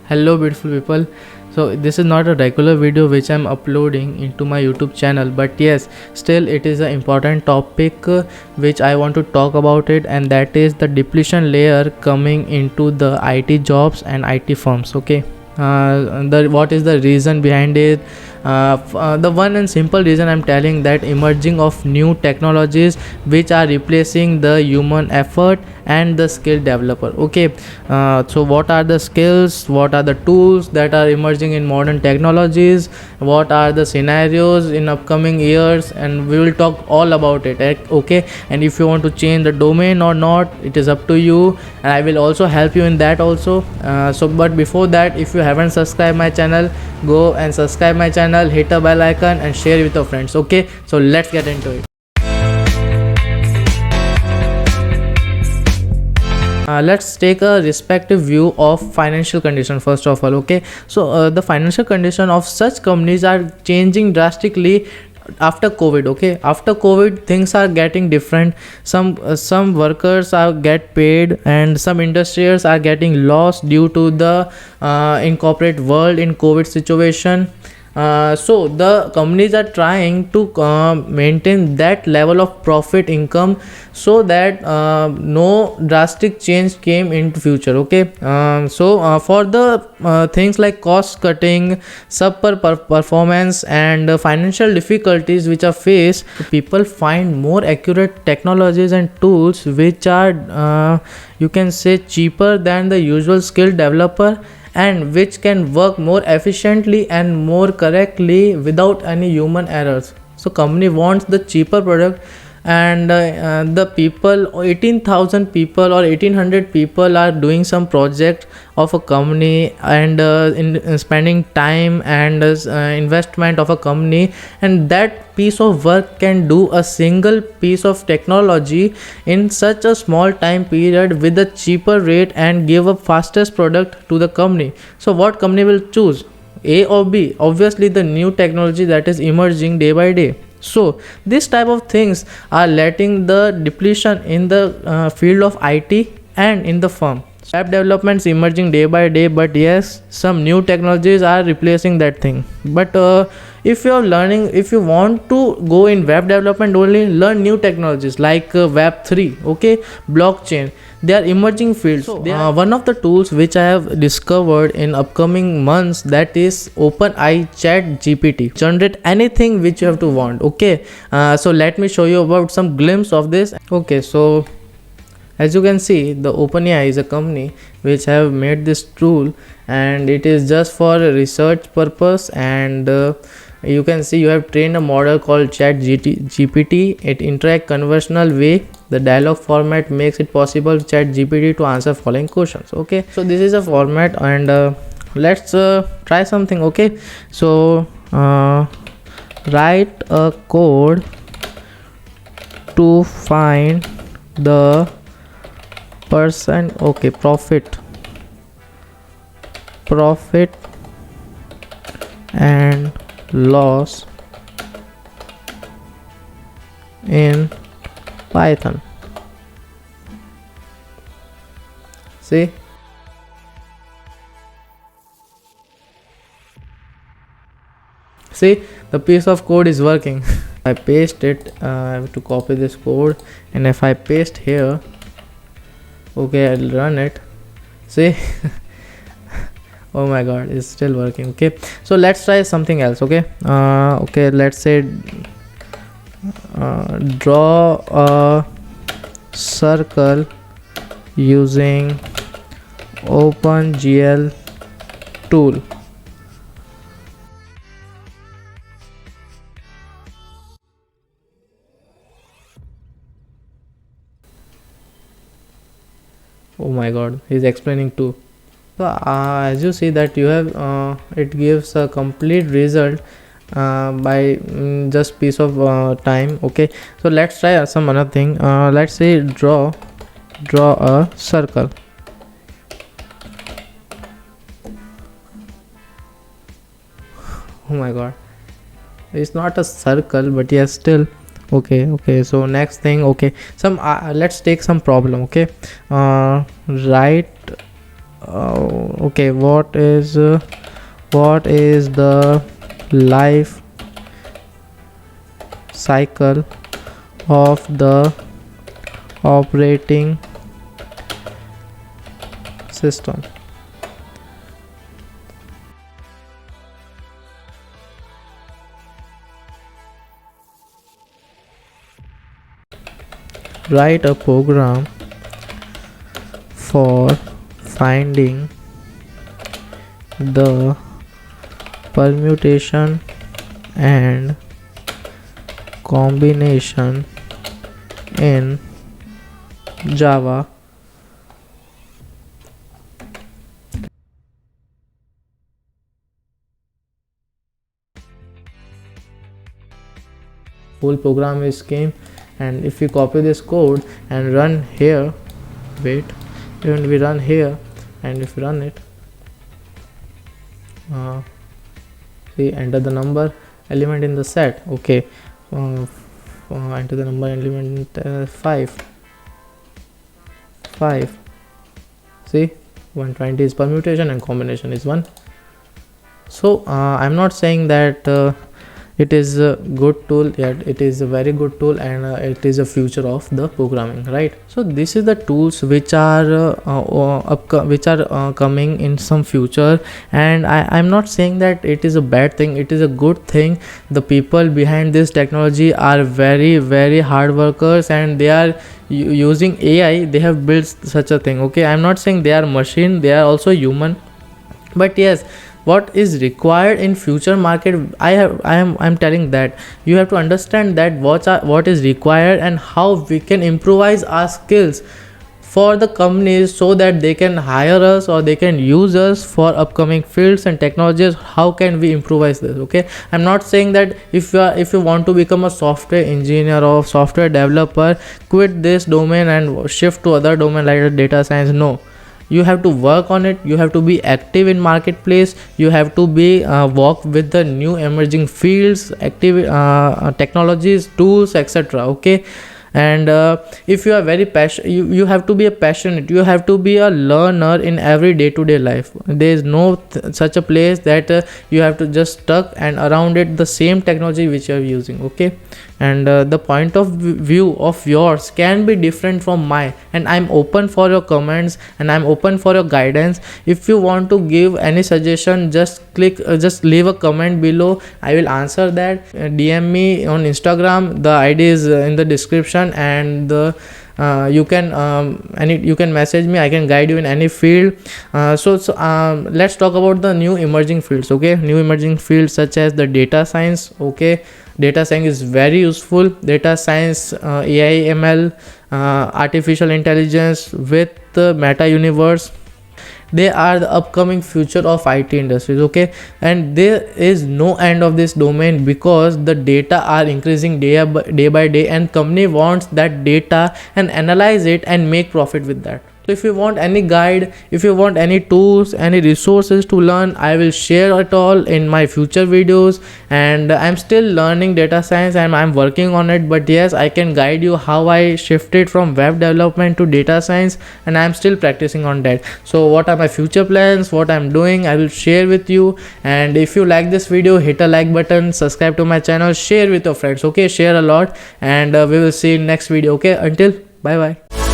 Hello beautiful people. So this is not a regular video which I'm uploading into my YouTube channel, but yes, still it is an important topic which I want to talk about it, and that is the depletion layer coming into the IT jobs and IT firms. Okay, what is the reason behind it? The one and simple reason I'm telling, that emerging of new technologies which are replacing the human effort and the skill developer. Okay, so what are the skills, what are the tools that are emerging in modern technologies, what are the scenarios in upcoming years, and we will talk all about it. Okay, and if you want to change the domain or not, it is up to you, and I will also help you in that also. But before that, if you haven't subscribed my channel, go and subscribe my channel, hit a bell icon and share with your friends. Okay, so let's get into it. Let's take a respective view of financial condition first of all. Okay, so the financial condition of such companies are changing drastically after COVID. Okay, after COVID things are getting different. Some workers are get paid, and some industries are getting lost due to the in corporate world in COVID situation. So the companies are trying to maintain that level of profit income, so that no drastic change came into future. Okay, for the things like cost cutting, performance, and financial difficulties which are faced, people find more accurate technologies and tools which are you can say cheaper than the usual skilled developer, and which can work more efficiently and more correctly without any human errors. So company wants the cheaper product, and the people, 18,000 people or 1800 people are doing some project of a company, and in spending time and investment of a company, and that piece of work can do a single piece of technology in such a small time period with a cheaper rate and give a fastest product to the company. So what company will choose, A or B? Obviously the new technology that is emerging day by day. So this type of things are letting the depletion in the field of IT and in the firm. App developments emerging day by day, but yes, some new technologies are replacing that thing. But if you are learning, if you want to go in web development only, learn new technologies like web3, okay, blockchain. They are emerging fields. So one of the tools which I have discovered in upcoming months, that is OpenAI ChatGPT. Generate anything which you have to want. Okay, so let me show you about some glimpse of this. Okay, so as you can see, the OpenAI is a company which have made this tool, and it is just for research purpose. And you can see you have trained a model called ChatGPT. It interact conversational way. The dialogue format makes it possible for ChatGPT to answer following questions. Okay, so this is a format, and let's try something. Okay, so write a code to find the percent, okay, profit and loss in Python. See, the piece of code is working. I paste it, I have to copy this code, and if I paste here, okay, I'll run it. See, oh my god, it's still working. Okay, so let's try something else. Okay, okay, let's say draw a circle using OpenGL tool. Oh my god, he's explaining too. So as you see that you have it gives a complete result by just piece of time. Okay, so let's try some another thing. Let's say draw a circle. Oh my god, it's not a circle, but yes, still okay. So next thing, okay, some let's take some problem. Okay, write Okay, what is the life cycle of the operating system? Write a program for finding the permutation and combination in Java. Whole program is came, and if we copy this code and run here, wait, when we run here and if we run it, see, enter the number element in the set. Okay, enter the number element 5. See, 120 is permutation and combination is 1. So I'm not saying that it is a good tool, yet it is a very good tool, and it is a future of the programming, right? So this is the tools which are coming in some future, and I'm not saying that it is a bad thing, it is a good thing. The people behind this technology are very, very hard workers, and they are using AI. They have built such a thing. Okay, I'm not saying they are machine, they are also human, but yes, what is required in future market, I'm telling that you have to understand that what is required and how we can improvise our skills for the companies, so that they can hire us or they can use us for upcoming fields and technologies. How can we improvise this? Okay, I'm not saying that if you want to become a software engineer or software developer, quit this domain and shift to other domain like data science. No, you have to work on it, you have to be active in marketplace, you have to be walk with the new emerging fields, active technologies, tools, etc. Okay, and if you are very passionate, you have to be a passionate, you have to be a learner in every day-to-day life. There is no such a place that you have to just stuck and around it the same technology which you are using. Okay, and the point of view of yours can be different from mine, and I'm open for your comments and I'm open for your guidance. If you want to give any suggestion, just leave a comment below. I will answer that. DM me on Instagram, the ID is in the description, and you can message me. I can guide you in any field. Let's talk about the new emerging fields. Okay, new emerging fields such as the data science. Okay, data science is very useful. Data science, AI, ML, artificial intelligence with the meta universe, they are the upcoming future of IT industries. Okay, and there is no end of this domain, because the data are increasing day by day, and company wants that data and analyze it and make profit with that. So if you want any guide, if you want any tools, any resources to learn, I will share it all in my future videos. And I'm still learning data science and I'm working on it, but yes, I can guide you how I shifted from web development to data science, and I'm still practicing on that. So what are my future plans, what I'm doing, I will share with you. And if you like this video, hit a like button, subscribe to my channel, share with your friends. Okay, share a lot, and we will see in next video. Okay, until bye bye.